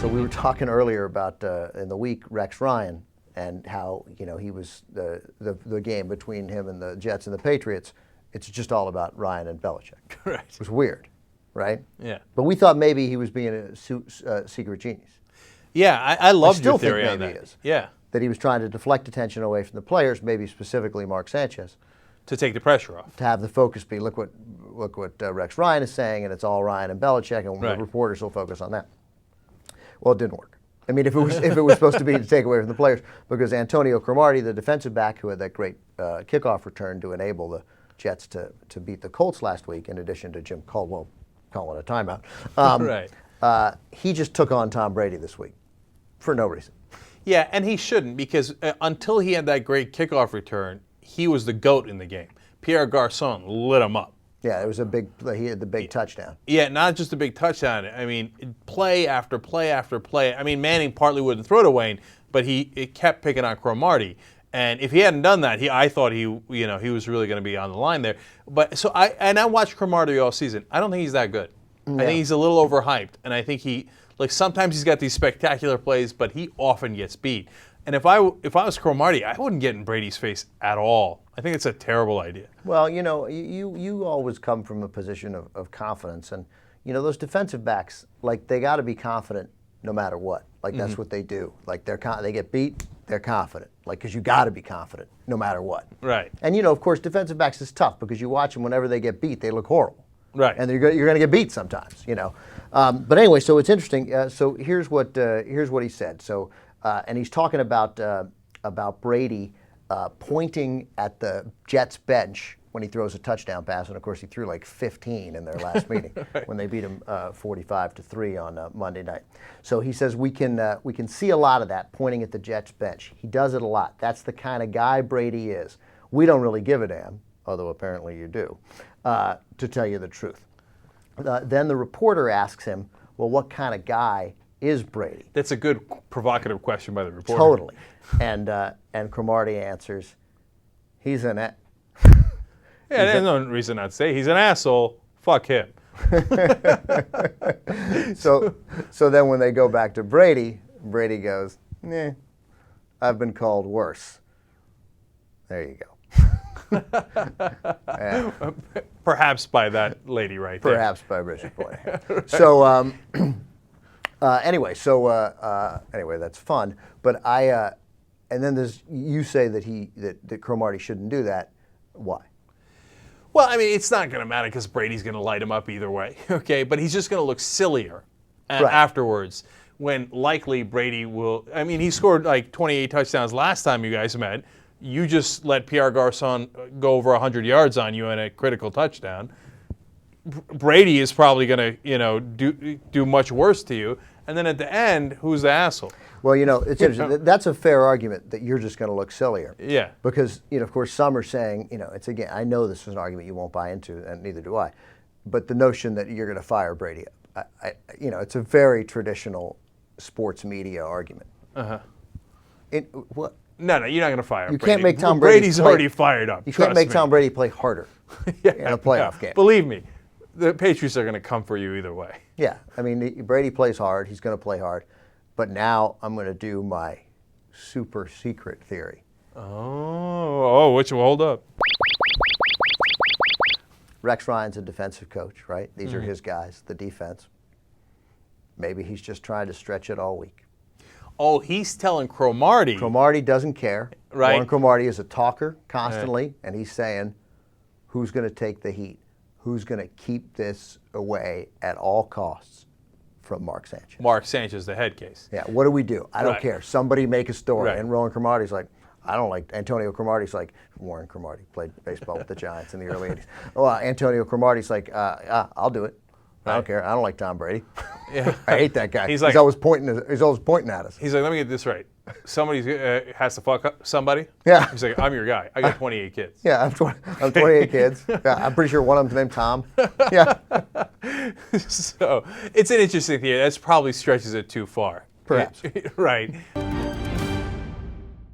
So we were talking earlier about in the week Rex Ryan and how he was the game between him and the Jets and the Patriots. It's just all about Ryan and Belichick. Correct. It was weird, right? Yeah. But we thought maybe he was being a secret genius. Yeah, I loved your theory on maybe that. He is. Yeah. That he was trying to deflect attention away from the players, maybe specifically Mark Sanchez, To take the pressure off. to have the focus be look what Rex Ryan is saying, and it's all Ryan and Belichick, and Right. the reporters will focus on that. Well, it didn't work. I mean, if it was supposed to be to take away from the players, because Antonio Cromartie, the defensive back who had that great kickoff return to enable the Jets to beat the Colts last week, in addition to Jim Caldwell calling a timeout, Right. he just took on Tom Brady this week for no reason. Yeah, and he shouldn't, because until he had that great kickoff return, he was the GOAT in the game. Pierre Garçon lit him up. Yeah, it was he had the big touchdown. Yeah, not just a big touchdown. I mean, play after play after play. I mean, Manning partly wouldn't throw to Wayne, but he kept picking on Cromartie. And if he hadn't done that, I thought he was really going to be on the line there. But I watched Cromartie all season. I don't think he's that good. Yeah. I think he's a little overhyped, and I think sometimes he's got these spectacular plays, but he often gets beat. And if I was Cromartie, I wouldn't get in Brady's face at all. I think it's a terrible idea. Well, you always come from a position of confidence, and those defensive backs, like, they got to be confident no matter what. Like, that's what they do. Like, they get beat, they're confident. Like, because you got to be confident no matter what. Right. And of course, defensive backs is tough because you watch them whenever they get beat, they look horrible. Right. And you're going to get beat sometimes. But anyway, so it's interesting. So here's what he said. So and he's talking about Brady pointing at the Jets bench when he throws a touchdown pass, and of course he threw like 15 in their last meeting Right. when they beat him 45-3 on Monday night. So he says we can see a lot of that pointing at the Jets bench. He does it a lot. That's the kind of guy Brady is. We don't really give a damn, although apparently you do, to tell you the truth. Then the reporter asks him, well, what kind of guy is Brady? That's a good provocative question by the reporter. Totally. And Cromartie answers, he's an Yeah, there's no reason not to say he's an asshole. Fuck him. So then when they go back to Brady goes, I've been called worse. There you go. Yeah. Perhaps by that lady right there. Perhaps by Richard Boyd. So anyway, that's fun. But and then you say that Cromartie shouldn't do that. Why? Well, I mean, it's not going to matter because Brady's going to light him up either way, okay? But he's just going to look sillier afterwards when likely Brady will. I mean, he scored like 28 touchdowns last time you guys met. You just let Pierre Garçon go over 100 yards on you in a critical touchdown. Brady is probably going to do much worse to you. And then at the end, who's the asshole? Well, it's interesting. That's a fair argument that you're just going to look sillier. Yeah. Because, of course, some are saying, it's again, I know this is an argument you won't buy into, and neither do I, but the notion that you're going to fire Brady, it's a very traditional sports media argument. Uh-huh. What? No, you're not going to fire You Brady. can't make Tom Brady Brady's already fired up. You can't make me. Tom Brady play harder in a playoff game. Believe me, the Patriots are going to come for you either way. Yeah. I mean, Brady plays hard. He's going to play hard. But now I'm going to do my super secret theory. Which will hold up. Rex Ryan's a defensive coach, right? These are his guys, the defense. Maybe he's just trying to stretch it all week. Oh, he's telling Cromartie. Cromartie doesn't care. Right. Warren Cromartie is a talker constantly, and he's saying, who's going to take the heat? Who's going to keep this away at all costs from Mark Sanchez? Mark Sanchez, the head case. Yeah, what do we do? I don't Right. care. Somebody make a story. Right. And Rowan Cromartie's like, I don't like, Antonio Cromartie's like, Warren Cromartie played baseball with the Giants in the early 80s. Well, Antonio Cromartie's like, I'll do it. I don't care. I don't like Tom Brady. Yeah. I hate that guy. He's He's always pointing at us. He's like, let me get this right. Somebody has to fuck up somebody? Yeah. He's like, I'm your guy. I got 28 kids. Yeah, I'm 28 kids. Yeah, I'm pretty sure one of them's named Tom. Yeah. So it's an interesting theory. That probably stretches it too far. Perhaps. Right.